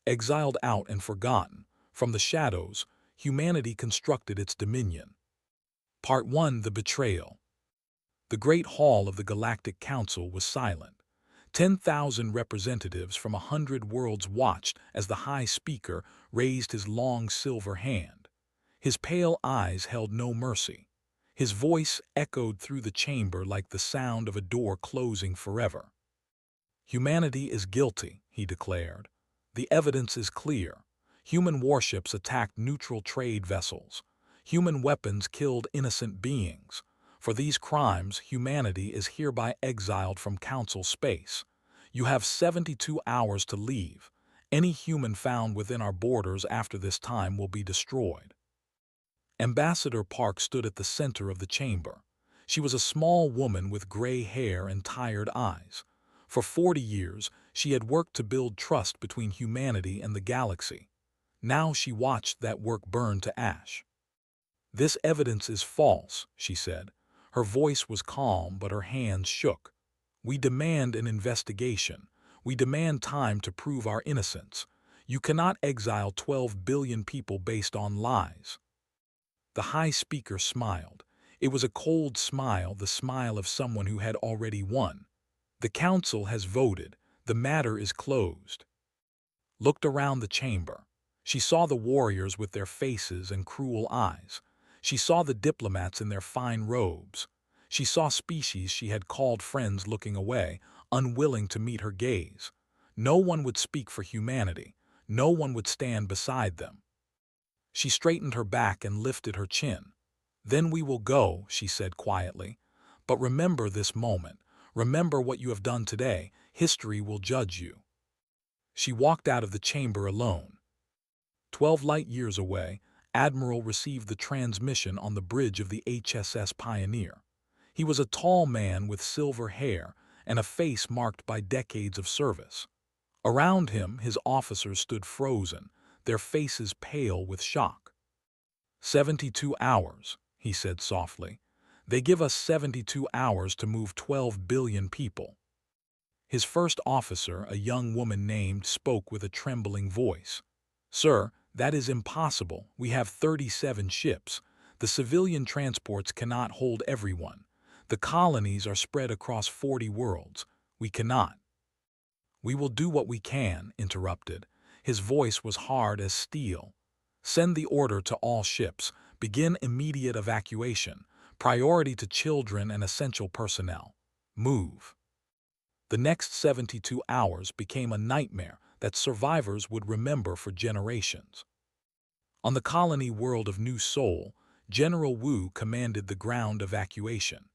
Exiled out and forgotten, from the shadows, humanity constructed its dominion. Part 1: The Betrayal. The Great Hall of the Galactic Council was silent. 10,000 representatives from 100 worlds watched as the High Speaker raised his long silver hand. His pale eyes held no mercy. His voice echoed through the chamber like the sound of a door closing forever. "Humanity is guilty," he declared. "The evidence is clear. Human warships attacked neutral trade vessels. Human weapons killed innocent beings. For these crimes, humanity is hereby exiled from Council space. You have 72 hours to leave. Any human found within our borders after this time will be destroyed." Ambassador Park stood at the center of the chamber. She was a small woman with gray hair and tired eyes. For 40 years, she had worked to build trust between humanity and the galaxy. Now she watched that work burn to ash. "This evidence is false," she said. Her voice was calm, but her hands shook. "We demand an investigation. We demand time to prove our innocence. You cannot exile 12 billion people based on lies." The High Speaker smiled. It was a cold smile, the smile of someone who had already won. "The Council has voted. The matter is closed." Looked around the chamber. She saw the warriors with their faces and cruel eyes. She saw the diplomats in their fine robes. She saw species she had called friends looking away, unwilling to meet her gaze. No one would speak for humanity. No one would stand beside them. She straightened her back and lifted her chin. "Then we will go," she said quietly. "But remember this moment. Remember what you have done today. History will judge you." She walked out of the chamber alone. 12 light years away, Admiral received the transmission on the bridge of the HSS Pioneer. He was a tall man with silver hair and a face marked by decades of service. Around him, his officers stood frozen, their faces pale with shock. 72 hours, he said softly. "They give us 72 hours to move 12 billion people." His first officer, a young woman named, spoke with a trembling voice. "Sir, that is impossible. We have 37 ships. The civilian transports cannot hold everyone. The colonies are spread across 40 worlds. We cannot." "We will do what we can," interrupted. His voice was hard as steel. "Send the order to all ships. Begin immediate evacuation. Priority to children and essential personnel. Move." The next 72 hours became a nightmare that survivors would remember for generations. On the colony world of New Seoul, General Wu commanded the ground evacuation.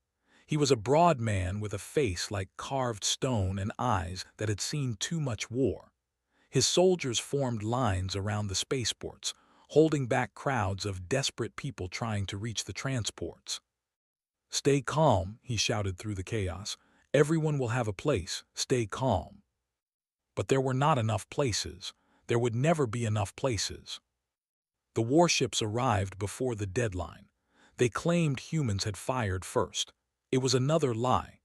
He was a broad man with a face like carved stone and eyes that had seen too much war. His soldiers formed lines around the spaceports, holding back crowds of desperate people trying to reach the transports. "Stay calm," he shouted through the chaos. "Everyone will have a place. Stay calm." But there were not enough places. There would never be enough places. The warships arrived before the deadline. They claimed humans had fired first. It was another lie.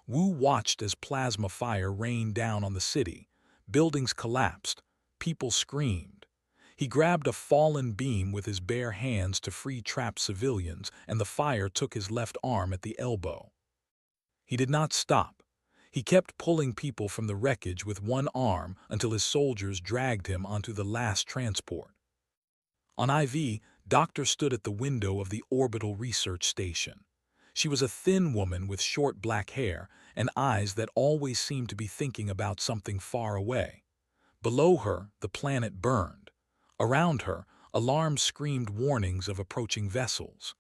Wu watched as plasma fire rained down on the city. Buildings collapsed. People screamed. He grabbed a fallen beam with his bare hands to free trapped civilians, and the fire took his left arm at the elbow. He did not stop. He kept pulling people from the wreckage with one arm until his soldiers dragged him onto the last transport. On IV, Doctor stood at the window of the orbital research station. She was a thin woman with short black hair and eyes that always seemed to be thinking about something far away. Below her, the planet burned. Around her, alarms screamed warnings of approaching vessels.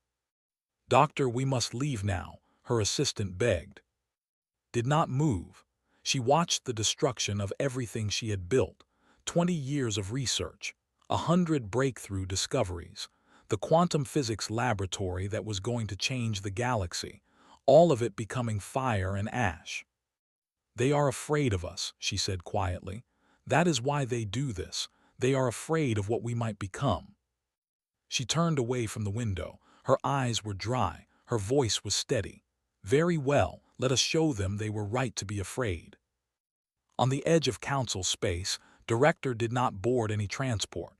"Doctor, we must leave now," her assistant begged. Did not move. She watched the destruction of everything she had built. 20 years of research, 100 breakthrough discoveries, the quantum physics laboratory that was going to change the galaxy, all of it becoming fire and ash. "They are afraid of us," she said quietly. "That is why they do this. They are afraid of what we might become." She turned away from the window. Her eyes were dry. Her voice was steady. "Very well, let us show them they were right to be afraid." On the edge of Council space, Director did not board any transport.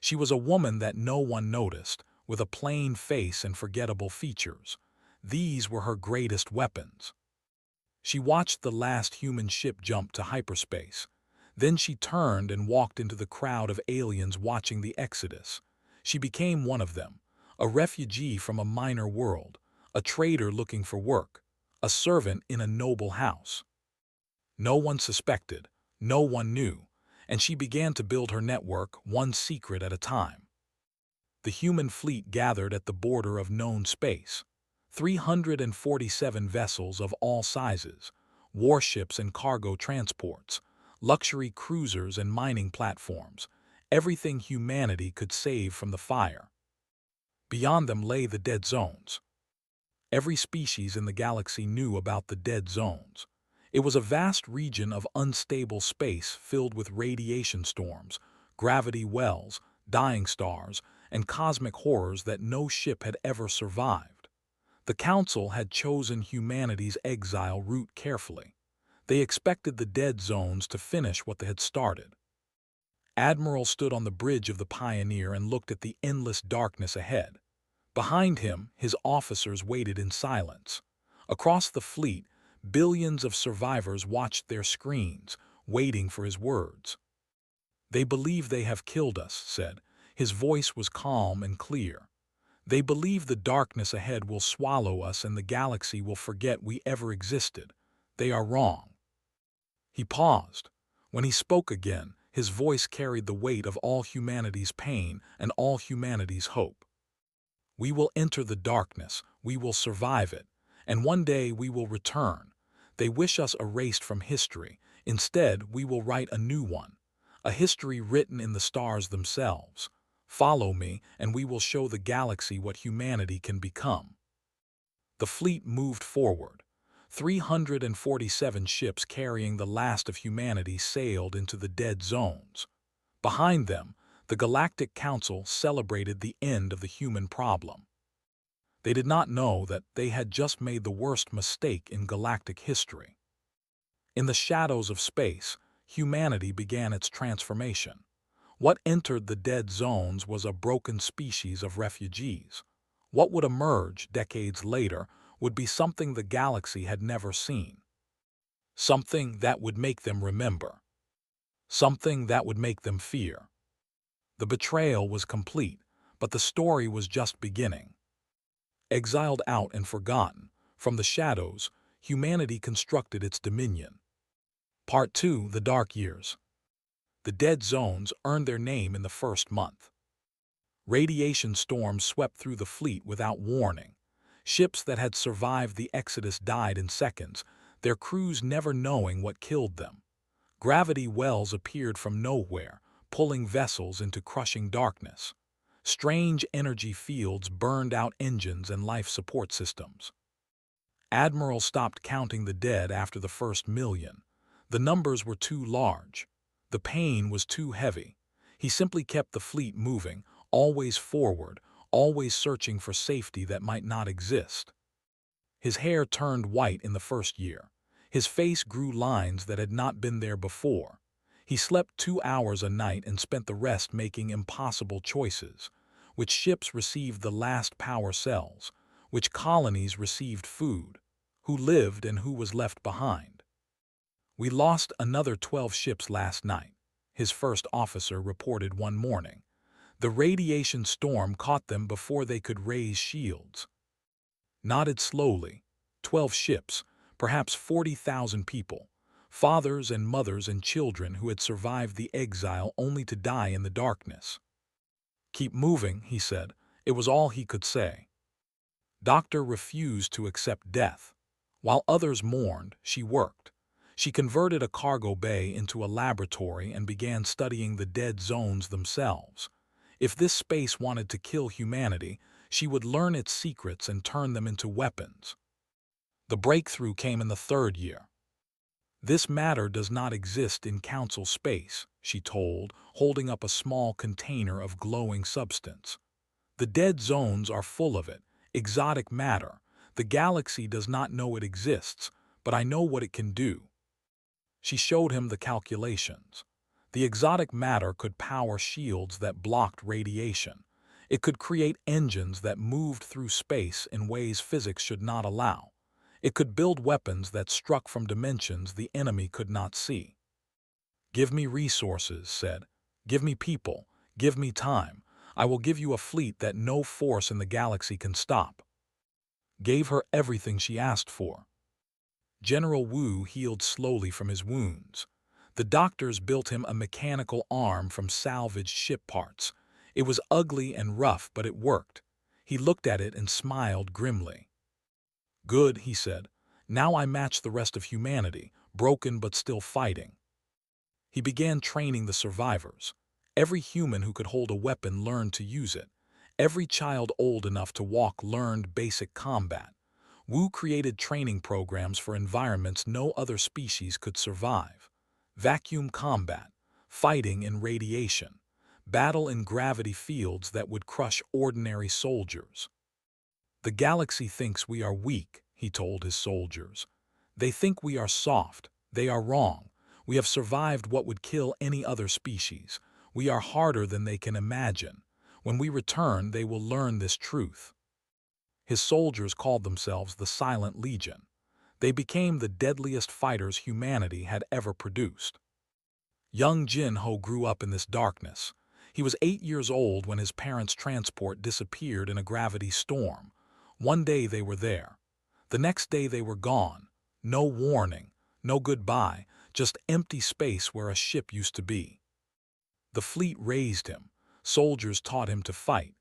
She was a woman that no one noticed, with a plain face and forgettable features. These were her greatest weapons. She watched the last human ship jump to hyperspace. Then she turned and walked into the crowd of aliens watching the exodus. She became one of them, a refugee from a minor world, a trader looking for work, a servant in a noble house. No one suspected, no one knew, and she began to build her network one secret at a time. The human fleet gathered at the border of known space. 347 vessels of all sizes, warships and cargo transports, luxury cruisers and mining platforms, everything humanity could save from the fire. Beyond them lay the dead zones. Every species in the galaxy knew about the dead zones. It was a vast region of unstable space filled with radiation storms, gravity wells, dying stars, and cosmic horrors that no ship had ever survived. The Council had chosen humanity's exile route carefully. They expected the dead zones to finish what they had started. Admiral stood on the bridge of the Pioneer and looked at the endless darkness ahead. Behind him, his officers waited in silence. Across the fleet, billions of survivors watched their screens, waiting for his words. "They believe they have killed us," said. His voice was calm and clear. "They believe the darkness ahead will swallow us and the galaxy will forget we ever existed. They are wrong." He paused. When he spoke again, his voice carried the weight of all humanity's pain and all humanity's hope. "We will enter the darkness, we will survive it, and one day we will return. They wish us erased from history. Instead, we will write a new one, a history written in the stars themselves. Follow me, and we will show the galaxy what humanity can become." The fleet moved forward. 347 ships carrying the last of humanity sailed into the dead zones. Behind them, the Galactic Council celebrated the end of the human problem. They did not know that they had just made the worst mistake in galactic history. In the shadows of space, humanity began its transformation. What entered the dead zones was a broken species of refugees. What would emerge decades later would be something the galaxy had never seen. Something that would make them remember. Something that would make them fear. The betrayal was complete, but the story was just beginning. Exiled out and forgotten, from the shadows, humanity constructed its dominion. Part 2: The Dark Years. The dead zones earned their name in the first month. Radiation storms swept through the fleet without warning. Ships that had survived the exodus died in seconds, their crews never knowing what killed them. Gravity wells appeared from nowhere, pulling vessels into crushing darkness. Strange energy fields burned out engines and life support systems. Admiral stopped counting the dead after the first million. The numbers were too large. The pain was too heavy. He simply kept the fleet moving, always forward, always searching for safety that might not exist. His hair turned white in the first year. His face grew lines that had not been there before. He slept 2 hours a night and spent the rest making impossible choices. Which ships received the last power cells? Which colonies received food? Who lived and who was left behind? "We lost another 12 ships last night," his first officer reported one morning. "The radiation storm caught them before they could raise shields." Nodded slowly. 12 ships, perhaps 40,000 people, fathers and mothers and children who had survived the exile only to die in the darkness. "Keep moving," he said. It was all he could say. Doctor refused to accept death. While others mourned, she worked. She converted a cargo bay into a laboratory and began studying the dead zones themselves. If this space wanted to kill humanity, she would learn its secrets and turn them into weapons. The breakthrough came in the third year. "This matter does not exist in Council space," she told, holding up a small container of glowing substance. "The dead zones are full of it, exotic matter. The galaxy does not know it exists, but I know what it can do." She showed him the calculations. The exotic matter could power shields that blocked radiation. It could create engines that moved through space in ways physics should not allow. It could build weapons that struck from dimensions the enemy could not see. "Give me resources," said. "Give me people. Give me time. I will give you a fleet that no force in the galaxy can stop." Gave her everything she asked for. General Wu healed slowly from his wounds. The doctors built him a mechanical arm from salvaged ship parts. It was ugly and rough, but it worked. He looked at it and smiled grimly. "Good," he said. "Now I match the rest of humanity, broken but still fighting." He began training the survivors. Every human who could hold a weapon learned to use it. Every child old enough to walk learned basic combat. Wu created training programs for environments no other species could survive. Vacuum combat, fighting in radiation, battle in gravity fields that would crush ordinary soldiers. "The galaxy thinks we are weak," he told his soldiers. "They think we are soft. They are wrong. We have survived what would kill any other species. We are harder than they can imagine. When we return, they will learn this truth." His soldiers called themselves the Silent Legion. They became the deadliest fighters humanity had ever produced. Young Jin Ho grew up in this darkness. He was 8 years old when his parents' transport disappeared in a gravity storm. One day they were there. The next day they were gone. No warning, no goodbye, just empty space where a ship used to be. The fleet raised him. Soldiers taught him to fight.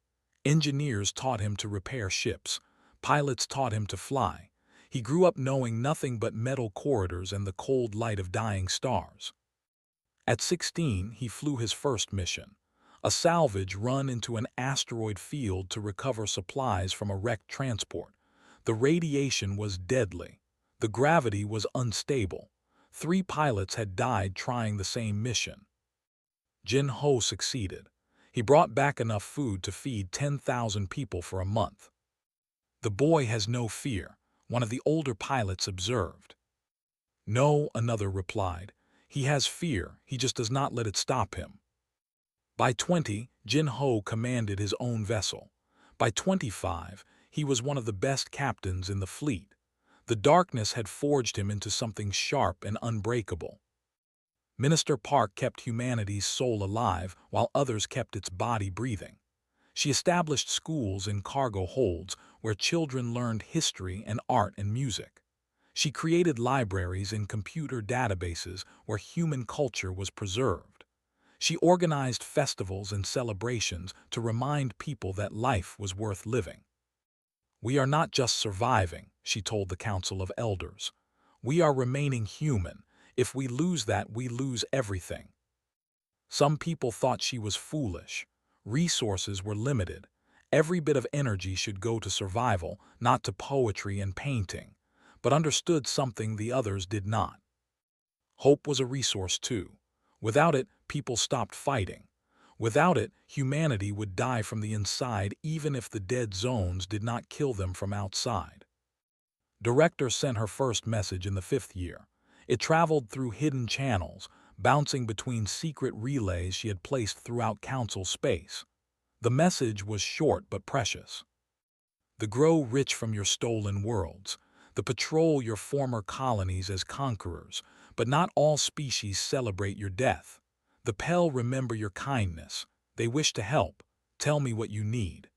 Engineers taught him to repair ships. Pilots taught him to fly. He grew up knowing nothing but metal corridors and the cold light of dying stars. At 16, he flew his first mission, a salvage run into an asteroid field to recover supplies from a wrecked transport. The radiation was deadly. The gravity was unstable. 3 pilots had died trying the same mission. Jin Ho succeeded. He brought back enough food to feed 10,000 people for a month. "The boy has no fear," one of the older pilots observed. "No," another replied. "He has fear, he just does not let it stop him." By 20, Jin Ho commanded his own vessel. By 25, he was one of the best captains in the fleet. The darkness had forged him into something sharp and unbreakable. Minister Park kept humanity's soul alive while others kept its body breathing. She established schools in cargo holds where children learned history and art and music. She created libraries in computer databases where human culture was preserved. She organized festivals and celebrations to remind people that life was worth living. "We are not just surviving," she told the Council of Elders. "We are remaining human. If we lose that, we lose everything." Some people thought she was foolish. Resources were limited. Every bit of energy should go to survival, not to poetry and painting, but understood something the others did not. Hope was a resource too. Without it, people stopped fighting. Without it, humanity would die from the inside even if the dead zones did not kill them from outside. Director sent her first message in the 5th year. It traveled through hidden channels, bouncing between secret relays she had placed throughout Council space. The message was short but precious. "The grow rich from your stolen worlds. The patrol your former colonies as conquerors, but not all species celebrate your death. The Pell remember your kindness. They wish to help. Tell me what you need."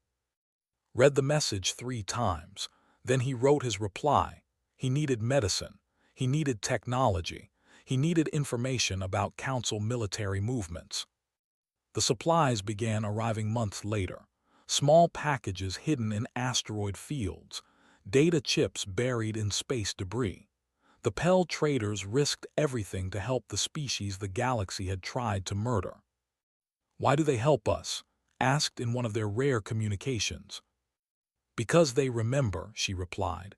Read the message 3 times. Then he wrote his reply. He needed medicine. He needed technology. He needed information about Council military movements. The supplies began arriving months later. Small packages hidden in asteroid fields. Data chips buried in space debris. The Pell traders risked everything to help the species the galaxy had tried to murder. "Why do they help us?" asked in one of their rare communications. "Because they remember," she replied.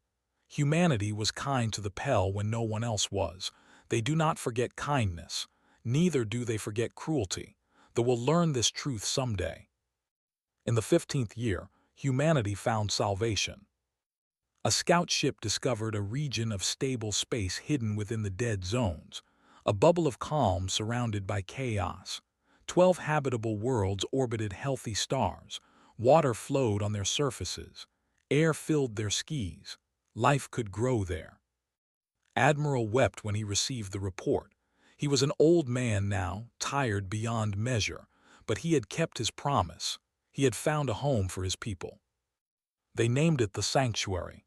"Humanity was kind to the Pell when no one else was. They do not forget kindness. Neither do they forget cruelty. They will learn this truth someday." In the 15th year, humanity found salvation. A scout ship discovered a region of stable space hidden within the dead zones. A bubble of calm surrounded by chaos. 12 habitable worlds orbited healthy stars. Water flowed on their surfaces. Air filled their skis. Life could grow there. Admiral wept when he received the report. He was an old man now, tired beyond measure, but he had kept his promise. He had found a home for his people. They named it the Sanctuary.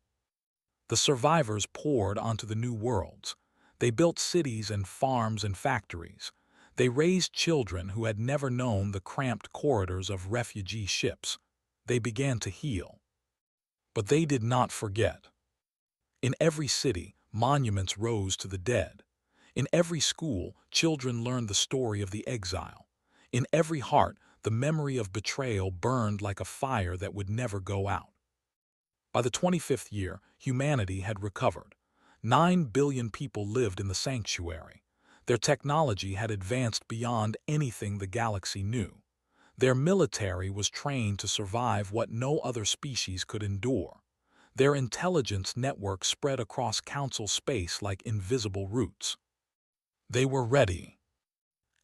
The survivors poured onto the new worlds. They built cities and farms and factories. They raised children who had never known the cramped corridors of refugee ships. They began to heal. But they did not forget. In every city, monuments rose to the dead. In every school, children learned the story of the exile. In every heart, the memory of betrayal burned like a fire that would never go out. By the 25th year, humanity had recovered. 9 billion people lived in the sanctuary. Their technology had advanced beyond anything the galaxy knew. Their military was trained to survive what no other species could endure. Their intelligence network spread across council space like invisible roots. They were ready.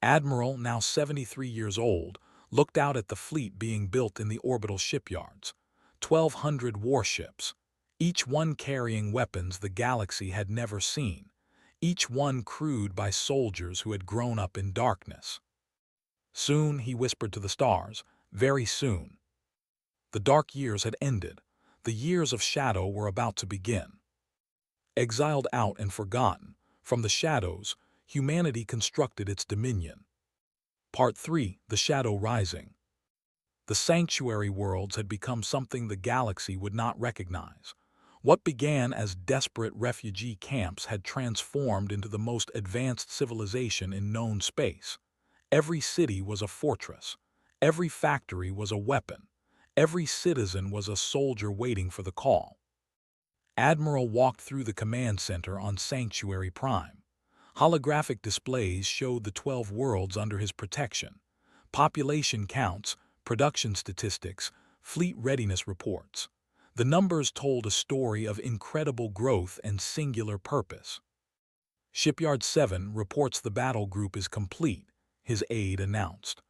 Admiral, now 73 years old, looked out at the fleet being built in the orbital shipyards. 1,200 warships, each one carrying weapons the galaxy had never seen, each one crewed by soldiers who had grown up in darkness. Soon, he whispered to the stars, very soon. The dark years had ended. The years of shadow were about to begin. Exiled out and forgotten, from the shadows, humanity constructed its dominion. Part 3, The Shadow Rising. The sanctuary worlds had become something the galaxy would not recognize. What began as desperate refugee camps had transformed into the most advanced civilization in known space. Every city was a fortress. Every factory was a weapon. Every citizen was a soldier waiting for the call. Admiral walked through the command center on Sanctuary Prime. Holographic displays showed the 12 worlds under his protection. Population counts, production statistics, fleet readiness reports. The numbers told a story of incredible growth and singular purpose. Shipyard 7 reports the battle group is complete, his aide announced.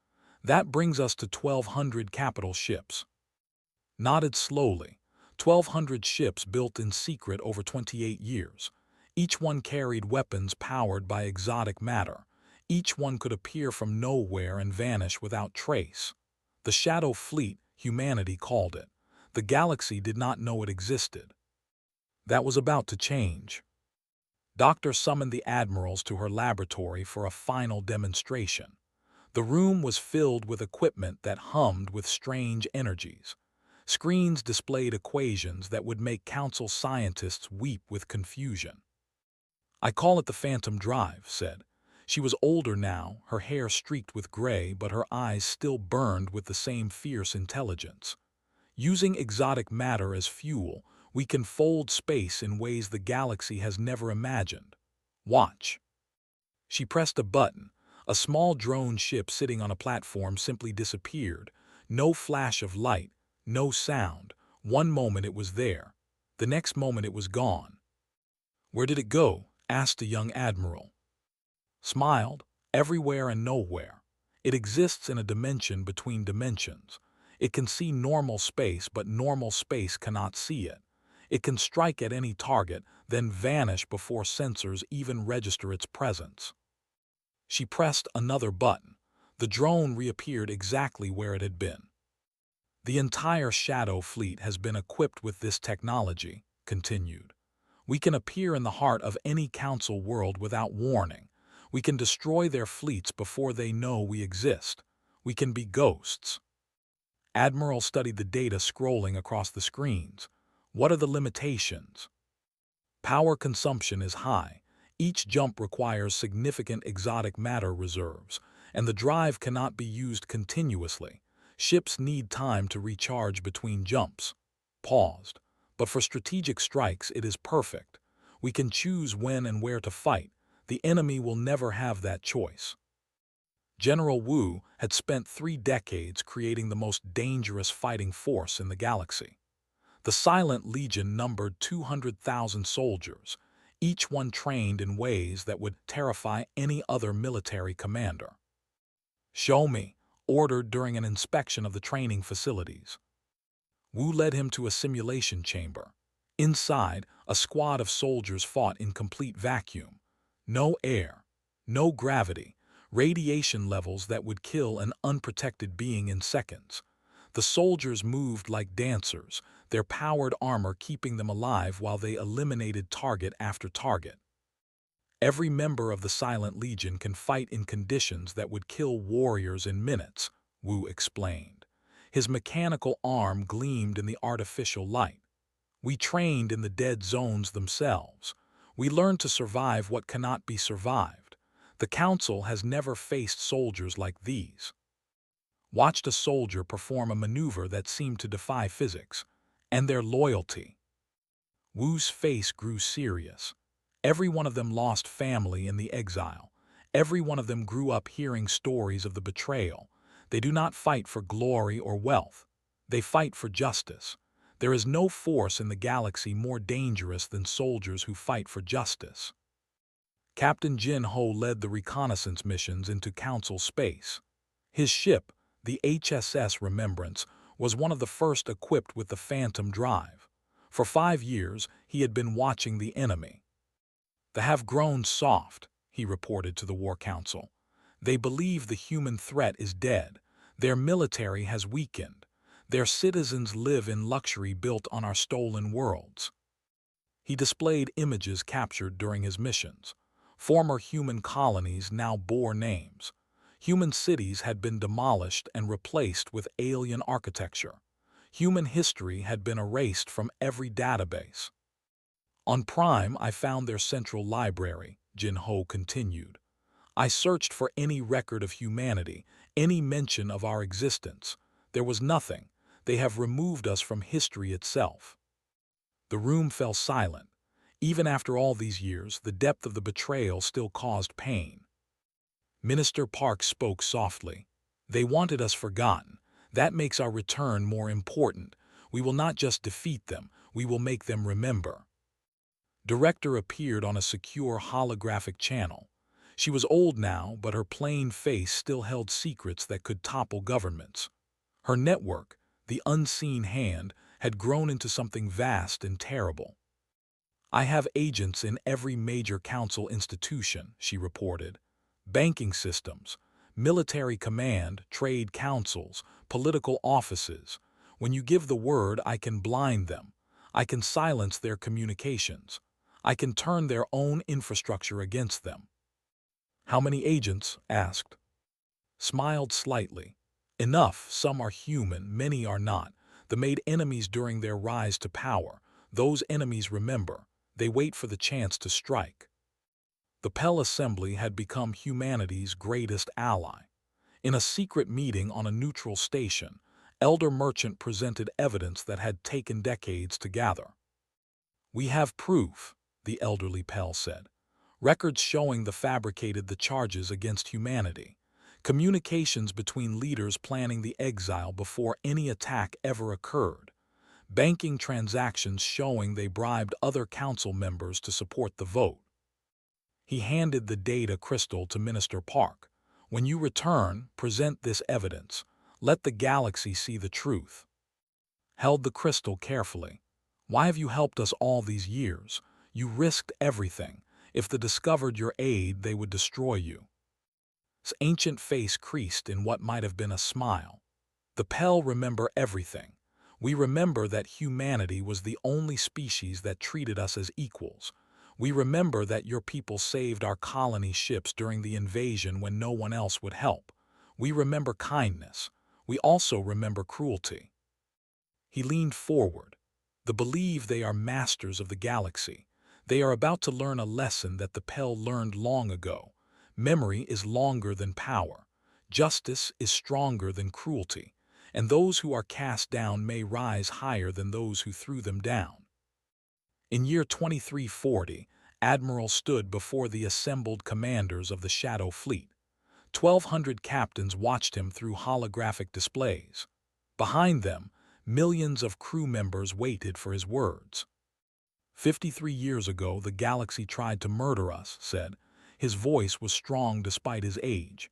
That brings us to 1,200 capital ships. Nodded slowly. 1,200 ships built in secret over 28 years. Each one carried weapons powered by exotic matter. Each one could appear from nowhere and vanish without trace. The Shadow Fleet, humanity called it. The galaxy did not know it existed. That was about to change. Doctor summoned the admirals to her laboratory for a final demonstration. The room was filled with equipment that hummed with strange energies. Screens displayed equations that would make council scientists weep with confusion. I call it the Phantom Drive, said. She was older now, her hair streaked with gray, but her eyes still burned with the same fierce intelligence. Using exotic matter as fuel, we can fold space in ways the galaxy has never imagined. Watch. She pressed a button. A small drone ship sitting on a platform simply disappeared. No flash of light, no sound. One moment it was there. The next moment it was gone. Where did it go? Asked the young admiral. Smiled. Everywhere and nowhere. It exists in a dimension between dimensions. It can see normal space, but normal space cannot see it. It can strike at any target, then vanish before sensors even register its presence. She pressed another button. The drone reappeared exactly where it had been. The entire Shadow Fleet has been equipped with this technology, continued. We can appear in the heart of any council world without warning. We can destroy their fleets before they know we exist. We can be ghosts. Admiral studied the data scrolling across the screens. What are the limitations? Power consumption is high. Each jump requires significant exotic matter reserves, and the drive cannot be used continuously. Ships need time to recharge between jumps. Paused. But for strategic strikes, it is perfect. We can choose when and where to fight. The enemy will never have that choice. General Wu had spent 3 decades creating the most dangerous fighting force in the galaxy. The Silent Legion numbered 200,000 soldiers. each one trained in ways that would terrify any other military commander. "Show me," ordered during an inspection of the training facilities. Wu led him to a simulation chamber. Inside, a squad of soldiers fought in complete vacuum. No air, no gravity, radiation levels that would kill an unprotected being in seconds. The soldiers moved like dancers, their powered armor keeping them alive while they eliminated target after target. Every member of the Silent Legion can fight in conditions that would kill warriors in minutes, Wu explained. His mechanical arm gleamed in the artificial light. "We trained in the dead zones themselves. We learned to survive what cannot be survived. The Council has never faced soldiers like these." Watched a soldier perform a maneuver that seemed to defy physics. And their loyalty. Wu's face grew serious. Every one of them lost family in the exile. Every one of them grew up hearing stories of the betrayal. They do not fight for glory or wealth. They fight for justice. There is no force in the galaxy more dangerous than soldiers who fight for justice. Captain Jin Ho led the reconnaissance missions into Council space. His ship, the HSS Remembrance, was one of the first equipped with the Phantom Drive. For 5 years, he had been watching the enemy. "They have grown soft," he reported to the War Council. "They believe the human threat is dead. Their military has weakened. Their citizens live in luxury built on our stolen worlds." He displayed images captured during his missions. Former human colonies now bore names. Human cities had been demolished and replaced with alien architecture. Human history had been erased from every database. "On Prime, I found their central library," Jin Ho continued. "I searched for any record of humanity, any mention of our existence. There was nothing. They have removed us from history itself." The room fell silent. Even after all these years, the depth of the betrayal still caused pain. Minister Park spoke softly. "They wanted us forgotten. That makes our return more important. We will not just defeat them, we will make them remember." Director appeared on a secure holographic channel. She was old now, but her plain face still held secrets that could topple governments. Her network, the unseen hand, had grown into something vast and terrible. "I have agents in every major council institution," she reported. "Banking systems, military command, trade councils, political offices. When you give the word, I can blind them. I can silence their communications. I can turn their own infrastructure against them." "How many agents?" asked. Smiled slightly. "Enough. Some are human, many are not. They made enemies during their rise to power. Those enemies remember. They wait for the chance to strike." The Pell Assembly had become humanity's greatest ally. In a secret meeting on a neutral station, Elder Merchant presented evidence that had taken decades to gather. "We have proof," the elderly Pell said. "Records showing the fabricated the charges against humanity. Communications between leaders planning the exile before any attack ever occurred. Banking transactions showing they bribed other council members to support the vote." He handed the data crystal to Minister Park. "When you return, present this evidence. Let the galaxy see the truth." Held the crystal carefully. "Why have you helped us all these years? You risked everything. If they discovered your aid, they would destroy you." His ancient face creased in what might have been a smile. "The Pell remember everything. We remember that humanity was the only species that treated us as equals. We remember that your people saved our colony ships during the invasion when no one else would help. We remember kindness. We also remember cruelty." He leaned forward. "They believe they are masters of the galaxy. They are about to learn a lesson that the Pell learned long ago. Memory is longer than power. Justice is stronger than cruelty. And those who are cast down may rise higher than those who threw them down." In year 2340, Admiral stood before the assembled commanders of the Shadow Fleet. 1,200 captains watched him through holographic displays. Behind them, millions of crew members waited for his words. "53 years ago, the galaxy tried to murder us," said. His voice was strong despite his age.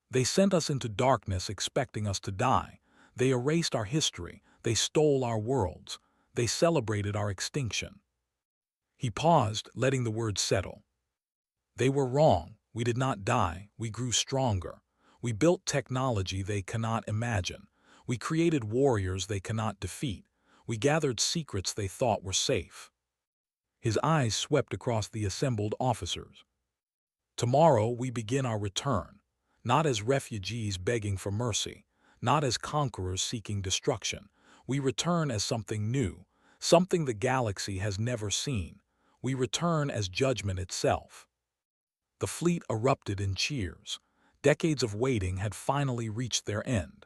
"They sent us into darkness expecting us to die. They erased our history. They stole our worlds. They celebrated our extinction." He paused, letting the words settle. "They were wrong. We did not die. We grew stronger. We built technology they cannot imagine. We created warriors they cannot defeat. We gathered secrets they thought were safe." His eyes swept across the assembled officers. "Tomorrow we begin our return, not as refugees begging for mercy, not as conquerors seeking destruction. We return as something new, something the galaxy has never seen. We return as judgment itself." The fleet erupted in cheers. Decades of waiting had finally reached their end.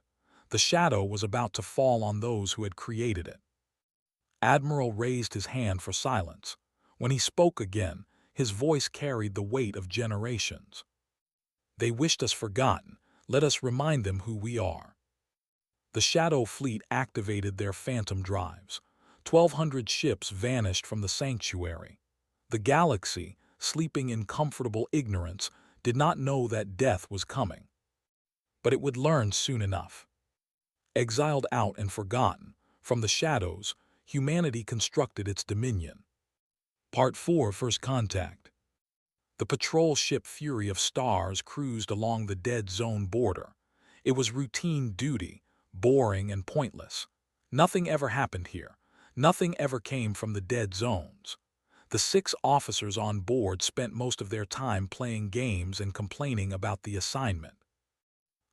The shadow was about to fall on those who had created it. Admiral raised his hand for silence. When he spoke again, his voice carried the weight of generations. "They wished us forgotten. Let us remind them who we are." The Shadow Fleet activated their phantom drives. 1,200 ships vanished from the sanctuary. The galaxy, sleeping in comfortable ignorance, did not know that death was coming. But it would learn soon enough. Exiled out and forgotten, from the shadows, humanity constructed its dominion. Part 4, First Contact. The patrol ship Fury of Stars cruised along the dead zone border. It was routine duty, boring and pointless. Nothing ever happened here. Nothing ever came from the dead zones. The 6 officers on board spent most of their time playing games and complaining about the assignment.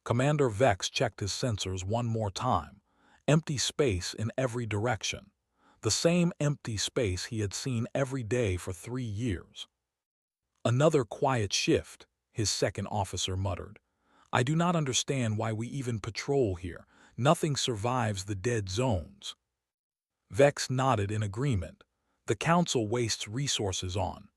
Commander Vex checked his sensors one more time. Empty space in every direction. The same empty space he had seen every day for 3 years. "Another quiet shift," his second officer muttered. "I do not understand why we even patrol here. Nothing survives the dead zones." Vex nodded in agreement. "The Council wastes resources on."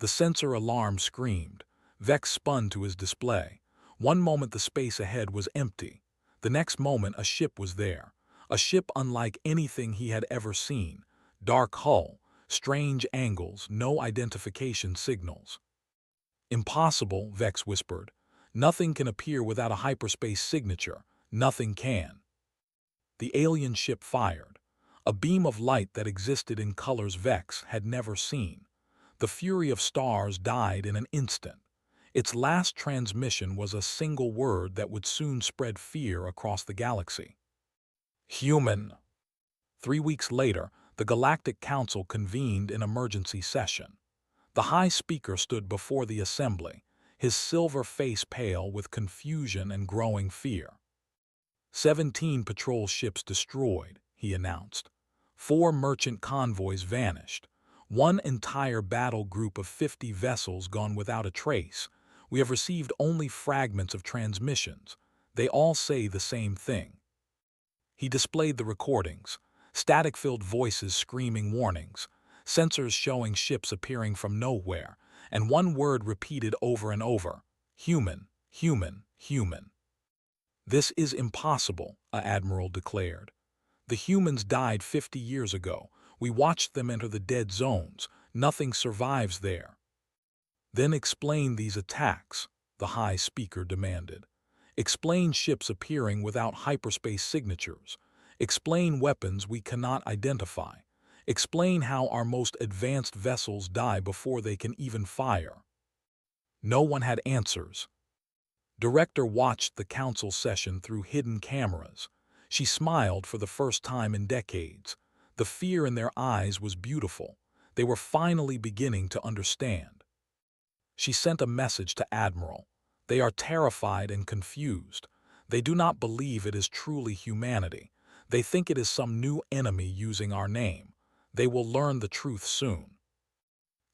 The sensor alarm screamed. Vex spun to his display. One moment the space ahead was empty. The next moment a ship was there. A ship unlike anything he had ever seen. Dark hull, strange angles, no identification signals. "Impossible," Vex whispered. "Nothing can appear without a hyperspace signature. Nothing can." The alien ship fired. A beam of light that existed in colors Vex had never seen. The Fury of Stars died in an instant. Its last transmission was a single word that would soon spread fear across the galaxy. "Human." 3 weeks later, the Galactic Council convened in emergency session. The High Speaker stood before the assembly, his silver face pale with confusion and growing fear. 17 patrol ships destroyed, he announced. 4 merchant convoys vanished. 1 entire battle group of 50 vessels gone without a trace. We have received only fragments of transmissions. They all say the same thing. He displayed the recordings, static-filled voices screaming warnings, sensors showing ships appearing from nowhere, and one word repeated over and over: human, human, human. "This is impossible," an admiral declared. "The humans died 50 years ago. We watched them enter the dead zones. Nothing survives there." "Then explain these attacks," the High Speaker demanded. "Explain ships appearing without hyperspace signatures. Explain weapons we cannot identify. Explain how our most advanced vessels die before they can even fire." No one had answers. Director watched the council session through hidden cameras. She smiled for the first time in decades. The fear in their eyes was beautiful. They were finally beginning to understand. She sent a message to Admiral. "They are terrified and confused. They do not believe it is truly humanity. They think it is some new enemy using our name. They will learn the truth soon."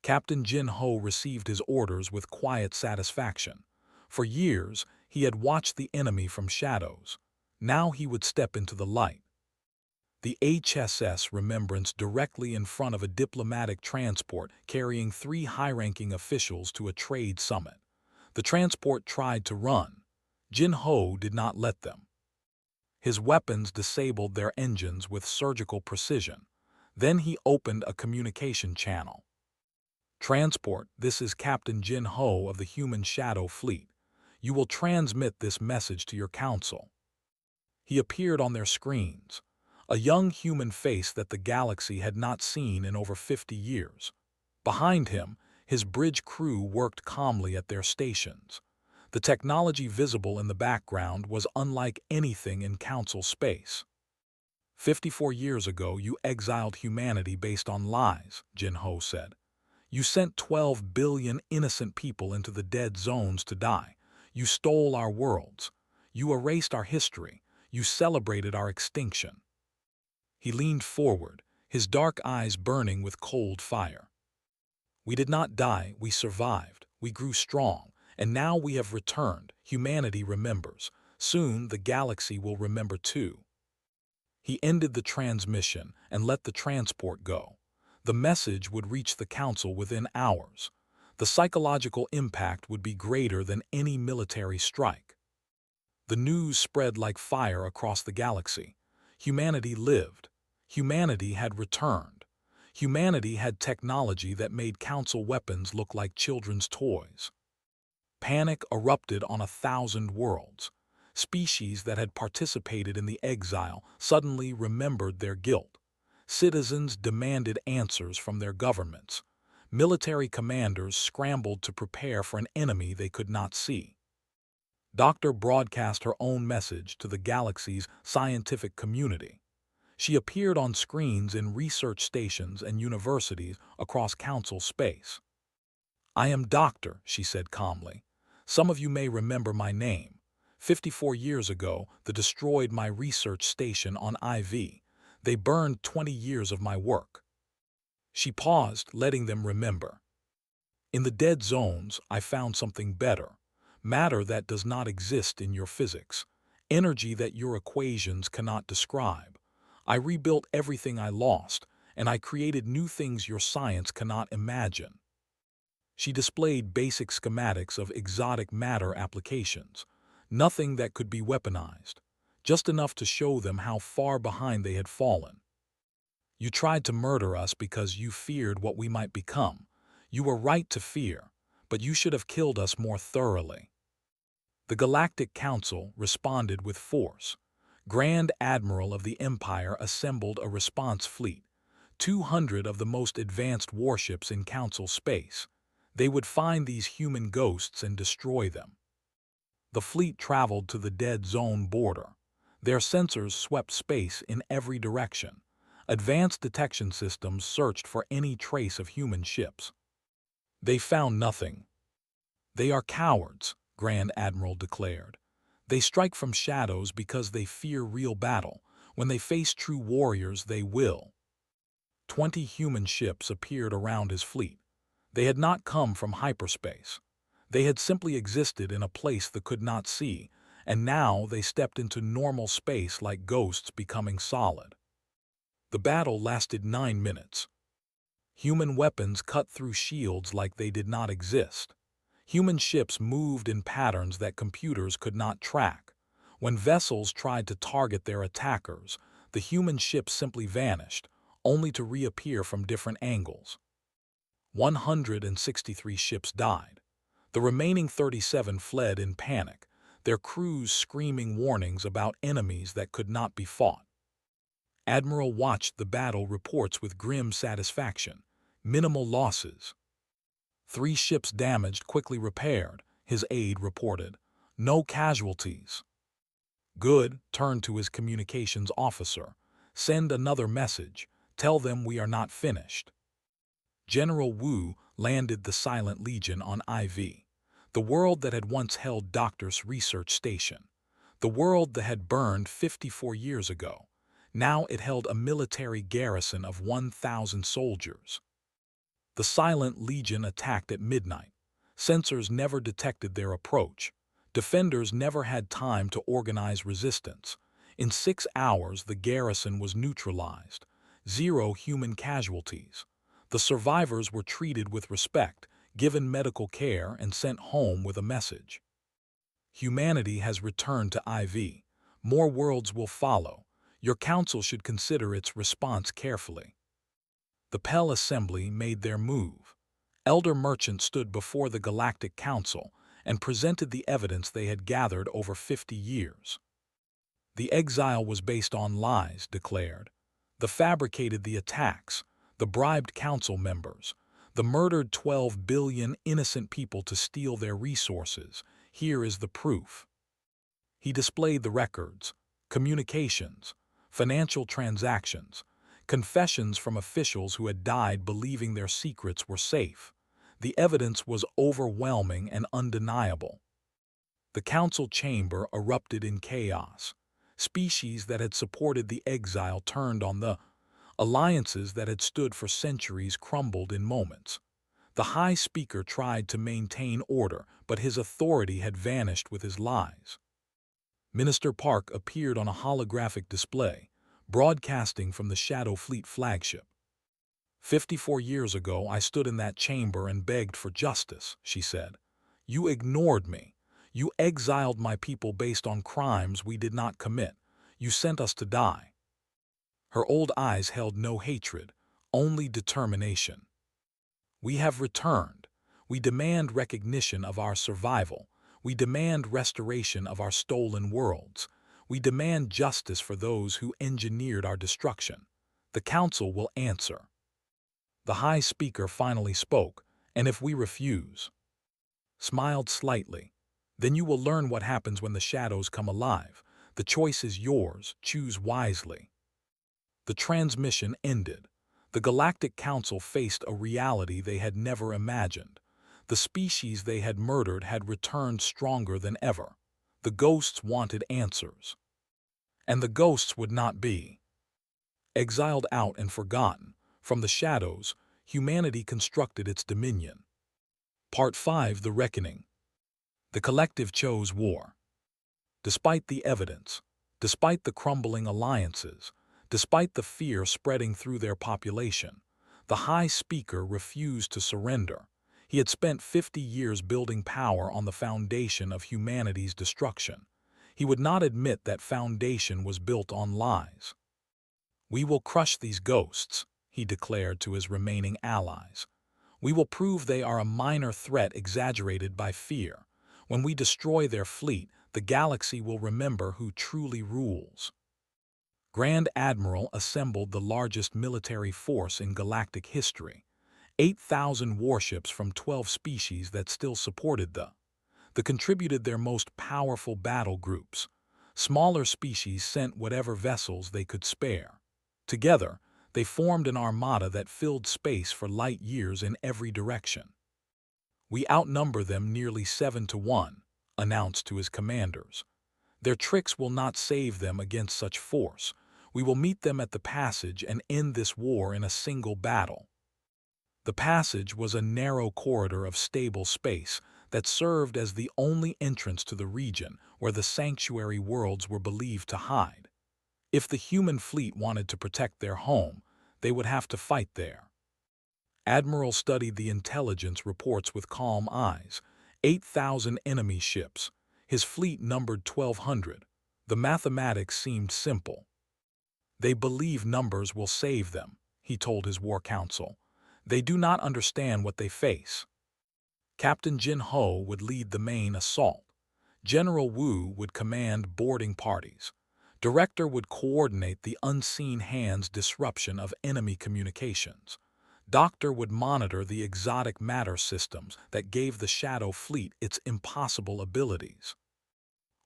Captain Jin Ho received his orders with quiet satisfaction. For years, he had watched the enemy from shadows. Now he would step into the light. The HSS Remembrance directly in front of a diplomatic transport carrying 3 high-ranking officials to a trade summit. The transport tried to run. Jin Ho did not let them. His weapons disabled their engines with surgical precision. Then he opened a communication channel. "Transport, this is Captain Jin Ho of the Human Shadow Fleet. You will transmit this message to your council." He appeared on their screens, a young human face that the galaxy had not seen in over 50 years. Behind him, his bridge crew worked calmly at their stations. The technology visible in the background was unlike anything in Council space. 54 years ago, you exiled humanity based on lies, Jin Ho said. You sent 12 billion innocent people into the dead zones to die. You stole our worlds. You erased our history. You celebrated our extinction. He leaned forward, his dark eyes burning with cold fire. "We did not die, we survived. We grew strong. And now we have returned. Humanity remembers. Soon the galaxy will remember too." He ended the transmission and let the transport go. The message would reach the council within hours. The psychological impact would be greater than any military strike. The news spread like fire across the galaxy. Humanity lived. Humanity had returned. Humanity had technology that made council weapons look like children's toys. Panic erupted on 1,000 worlds. Species that had participated in the exile suddenly remembered their guilt. Citizens demanded answers from their governments. Military commanders scrambled to prepare for an enemy they could not see. Doctor broadcast her own message to the galaxy's scientific community. She appeared on screens in research stations and universities across council space. "I am Doctor," she said calmly. "Some of you may remember my name. 54 years ago, they destroyed my research station on IV. They burned 20 years of my work." She paused, letting them remember. "In the dead zones, I found something better. Matter that does not exist in your physics. Energy that your equations cannot describe. I rebuilt everything I lost, and I created new things your science cannot imagine." She displayed basic schematics of exotic matter applications, nothing that could be weaponized, just enough to show them how far behind they had fallen. "You tried to murder us because you feared what we might become. You were right to fear, but you should have killed us more thoroughly." The Galactic Council responded with force. Grand Admiral of the Empire assembled a response fleet, 200 of the most advanced warships in Council space. They would find these human ghosts and destroy them. The fleet traveled to the dead zone border. Their sensors swept space in every direction. Advanced detection systems searched for any trace of human ships. They found nothing. "They are cowards," Grand Admiral declared. "They strike from shadows because they fear real battle. When they face true warriors, they will." 20 human ships appeared around his fleet. They had not come from hyperspace. They had simply existed in a place they could not see, and now they stepped into normal space like ghosts becoming solid. The battle lasted 9 minutes. Human weapons cut through shields like they did not exist. Human ships moved in patterns that computers could not track. When vessels tried to target their attackers, the human ships simply vanished, only to reappear from different angles. 163 ships died. The remaining 37 fled in panic, their crews screaming warnings about enemies that could not be fought. Admiral watched the battle reports with grim satisfaction. Minimal losses. 3 ships damaged, quickly repaired, his aide reported. No casualties. "Good," turned to his communications officer. "Send another message. Tell them we are not finished." General Wu landed the Silent Legion on IV, the world that had once held Doctor's research station, the world that had burned 54 years ago. Now it held a military garrison of 1,000 soldiers. The Silent Legion attacked at midnight. Sensors never detected their approach. Defenders never had time to organize resistance. In 6 hours, the garrison was neutralized. 0 human casualties. The survivors were treated with respect, given medical care, and sent home with a message. Humanity has returned to IV. More worlds will follow. Your council should consider its response carefully. The Pell Assembly made their move. Elder merchants stood before the Galactic Council and presented the evidence they had gathered over 50 years. The exile was based on lies, declared. The fabricated the attacks, the bribed council members, the murdered 12 billion innocent people to steal their resources. Here is the proof. He displayed the records, communications, financial transactions, confessions from officials who had died believing their secrets were safe. The evidence was overwhelming and undeniable. The council chamber erupted in chaos. Species that had supported the exile turned on the alliances that had stood for centuries crumbled in moments. The High Speaker tried to maintain order, but his authority had vanished with his lies. Minister Park appeared on a holographic display, broadcasting from the Shadow Fleet flagship. 54 years ago, I stood in that chamber and begged for justice, she said. You ignored me. You exiled my people based on crimes we did not commit. You sent us to die. Her old eyes held no hatred, only determination. We have returned. We demand recognition of our survival. We demand restoration of our stolen worlds. We demand justice for those who engineered our destruction. The Council will answer. The High Speaker finally spoke, and if we refuse, smiled slightly, then you will learn what happens when the shadows come alive. The choice is yours. Choose wisely. The transmission ended. The Galactic Council faced a reality they had never imagined. The species they had murdered had returned stronger than ever. The ghosts wanted answers. And the ghosts would not be exiled out and forgotten. From the shadows, humanity constructed its dominion. Part 5: The Reckoning. The collective chose war. Despite the evidence, despite the crumbling alliances, despite the fear spreading through their population, the High Speaker refused to surrender. He had spent 50 years building power on the foundation of humanity's destruction. He would not admit that foundation was built on lies. We will crush these ghosts, he declared to his remaining allies. We will prove they are a minor threat exaggerated by fear. When we destroy their fleet, the galaxy will remember who truly rules. Grand Admiral assembled the largest military force in galactic history. 8,000 warships from 12 species that still supported the contributed their most powerful battle groups. Smaller species sent whatever vessels they could spare. Together, they formed an armada that filled space for light years in every direction. We outnumber them nearly 7-1, announced to his commanders. Their tricks will not save them against such force. We will meet them at the passage and end this war in a single battle. The passage was a narrow corridor of stable space that served as the only entrance to the region where the sanctuary worlds were believed to hide. If the human fleet wanted to protect their home, they would have to fight there. Admiral studied the intelligence reports with calm eyes. 8,000 enemy ships. His fleet numbered 1,200. The mathematics seemed simple. They believe numbers will save them, he told his war council. They do not understand what they face. Captain Jin Ho would lead the main assault. General Wu would command boarding parties. Director would coordinate the unseen hands disruption of enemy communications. Doctor would monitor the exotic matter systems that gave the Shadow Fleet its impossible abilities.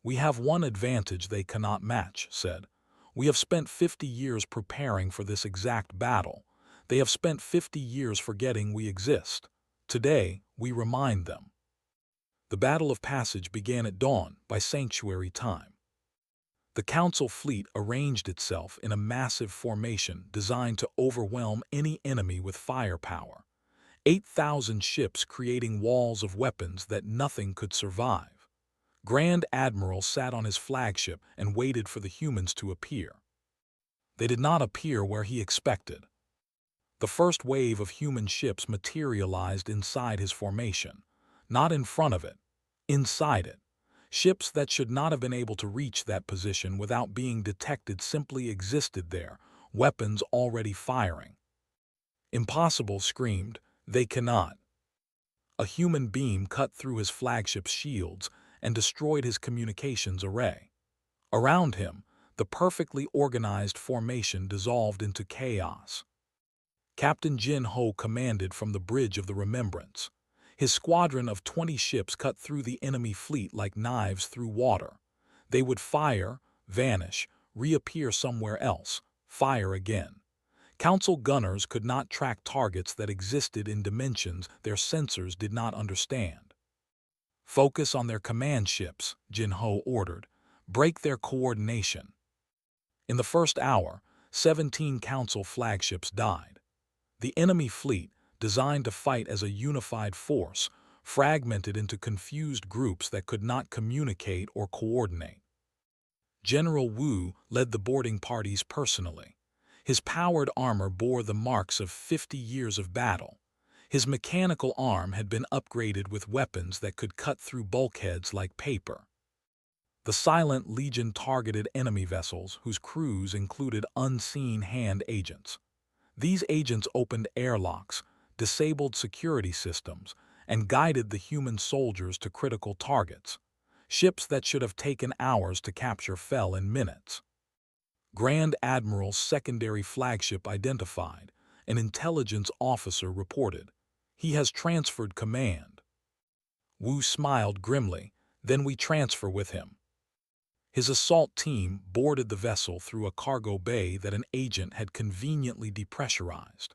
We have one advantage they cannot match, said. We have spent 50 years preparing for this exact battle. They have spent 50 years forgetting we exist. Today, we remind them. The Battle of Passage began at dawn by sanctuary time. The Council fleet arranged itself in a massive formation designed to overwhelm any enemy with firepower. 8,000 ships creating walls of weapons that nothing could survive. Grand Admiral sat on his flagship and waited for the humans to appear. They did not appear where he expected. The first wave of human ships materialized inside his formation, not in front of it, inside it. Ships that should not have been able to reach that position without being detected simply existed there, weapons already firing. Impossible, screamed. They cannot. A human beam cut through his flagship's shields and destroyed his communications array. Around him, the perfectly organized formation dissolved into chaos. Captain Jin Ho commanded from the bridge of the Remembrance. His squadron of 20 ships cut through the enemy fleet like knives through water. They would fire, vanish, reappear somewhere else, fire again. Council gunners could not track targets that existed in dimensions their sensors did not understand. Focus on their command ships, Jin Ho ordered. Break their coordination. In the first hour, 17 Council flagships died. The enemy fleet, designed to fight as a unified force, fragmented into confused groups that could not communicate or coordinate. General Wu led the boarding parties personally. His powered armor bore the marks of 50 years of battle. His mechanical arm had been upgraded with weapons that could cut through bulkheads like paper. The Silent Legion targeted enemy vessels whose crews included unseen hand agents. These agents opened airlocks, disabled security systems, and guided the human soldiers to critical targets. Ships that should have taken hours to capture fell in minutes. Grand Admiral's secondary flagship identified, an intelligence officer reported. He has transferred command. Wu smiled grimly. Then we transfer with him. His assault team boarded the vessel through a cargo bay that an agent had conveniently depressurized.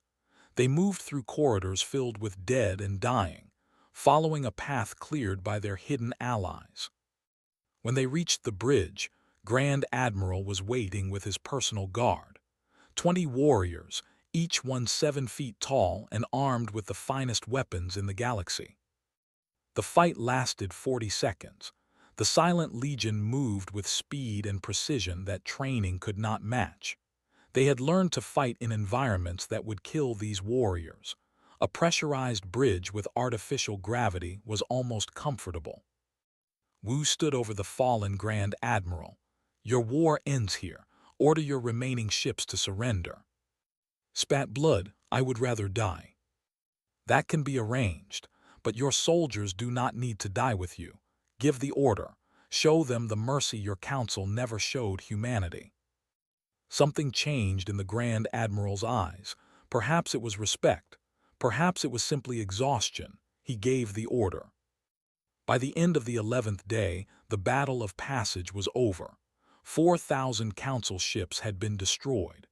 They moved through corridors filled with dead and dying, following a path cleared by their hidden allies. When they reached the bridge, Grand Admiral was waiting with his personal guard. 20 warriors, each one 7 feet tall and armed with the finest weapons in the galaxy. The fight lasted 40 seconds. The Silent Legion moved with speed and precision that training could not match. They had learned to fight in environments that would kill these warriors. A pressurized bridge with artificial gravity was almost comfortable. Wu stood over the fallen Grand Admiral. Your war ends here. Order your remaining ships to surrender. Spat blood, I would rather die. That can be arranged, but your soldiers do not need to die with you. Give the order. Show them the mercy your council never showed humanity. Something changed in the Grand Admiral's eyes. Perhaps it was respect. Perhaps it was simply exhaustion. He gave the order. By the end of the 11th day, the Battle of Passage was over. 4,000 council ships had been destroyed.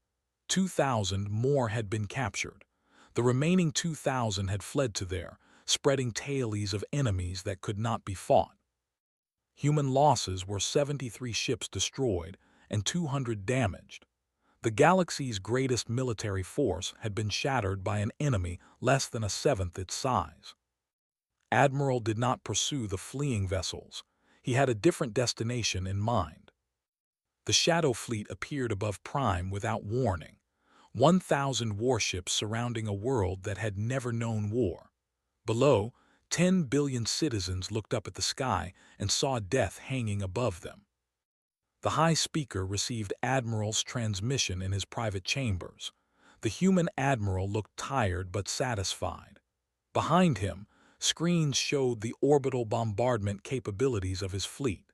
2,000 more had been captured. The remaining 2,000 had fled to there, spreading tales of enemies that could not be fought. Human losses were 73 ships destroyed and 200 damaged. The galaxy's greatest military force had been shattered by an enemy less than a seventh its size. Admiral did not pursue the fleeing vessels. He had a different destination in mind. The Shadow Fleet appeared above Prime without warning. 1,000 warships surrounding a world that had never known war. Below, 10 billion citizens looked up at the sky and saw death hanging above them. The High Speaker received Admiral's transmission in his private chambers. The human Admiral looked tired but satisfied. Behind him, screens showed the orbital bombardment capabilities of his fleet.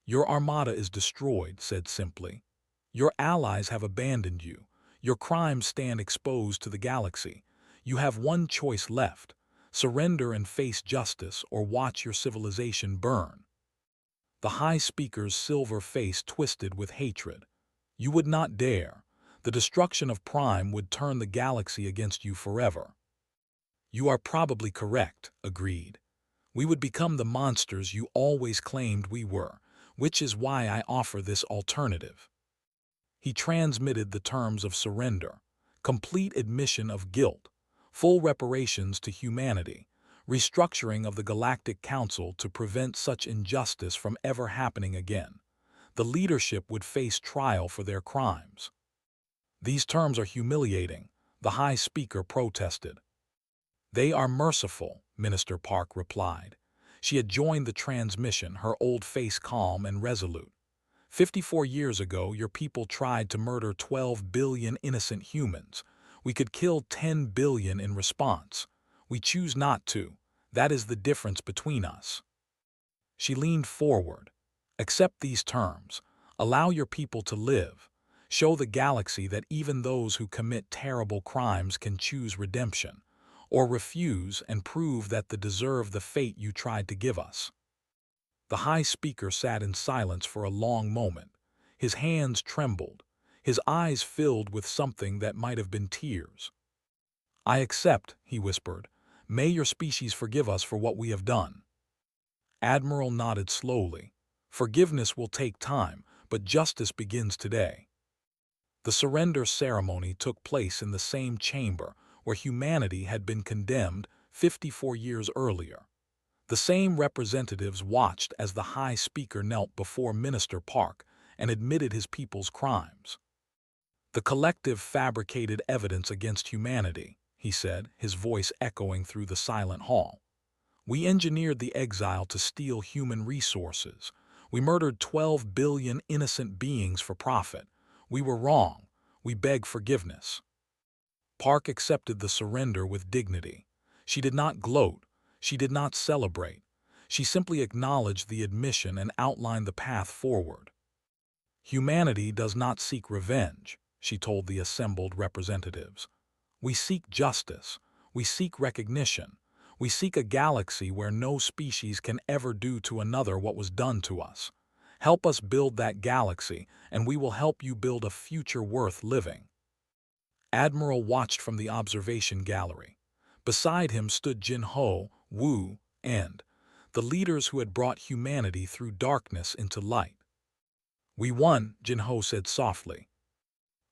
Your armada is destroyed, said simply. Your allies have abandoned you. Your crimes stand exposed to the galaxy. You have one choice left. Surrender and face justice or watch your civilization burn. The High Speaker's silver face twisted with hatred. You would not dare. The destruction of Prime would turn the galaxy against you forever. You are probably correct, agreed. We would become the monsters you always claimed we were, which is why I offer this alternative. He transmitted the terms of surrender, complete admission of guilt, full reparations to humanity, restructuring of the Galactic Council to prevent such injustice from ever happening again. The leadership would face trial for their crimes. These terms are humiliating, the High Speaker protested. They are merciful, Minister Park replied. She had joined the transmission, her old face calm and resolute. 54 years ago, your people tried to murder 12 billion innocent humans. We could kill 10 billion in response. We choose not to. That is the difference between us. She leaned forward. Accept these terms. Allow your people to live. Show the galaxy that even those who commit terrible crimes can choose redemption, or refuse and prove that they deserve the fate you tried to give us. The High Speaker sat in silence for a long moment. His hands trembled. His eyes filled with something that might have been tears. I accept, he whispered. May your species forgive us for what we have done. Admiral nodded slowly. Forgiveness will take time, but justice begins today. The surrender ceremony took place in the same chamber where humanity had been condemned 54 years earlier. The same representatives watched as the High Speaker knelt before Minister Park and admitted his people's crimes. The collective fabricated evidence against humanity, he said, his voice echoing through the silent hall. We engineered the exile to steal human resources. We murdered 12 billion innocent beings for profit. We were wrong. We beg forgiveness. Park accepted the surrender with dignity. She did not gloat. She did not celebrate. She simply acknowledged the admission and outlined the path forward. Humanity does not seek revenge, she told the assembled representatives. We seek justice. We seek recognition. We seek a galaxy where no species can ever do to another what was done to us. Help us build that galaxy, and we will help you build a future worth living. Admiral watched from the observation gallery. Beside him stood Jin-Ho, Wu, and the leaders who had brought humanity through darkness into light. We won, Jin-Ho said softly.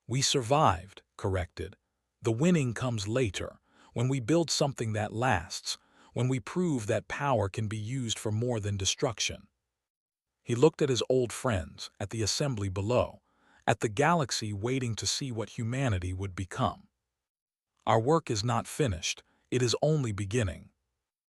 We survived, corrected. The winning comes later, when we build something that lasts, when we prove that power can be used for more than destruction. He looked at his old friends, at the assembly below, at the galaxy waiting to see what humanity would become. Our work is not finished, it is only beginning.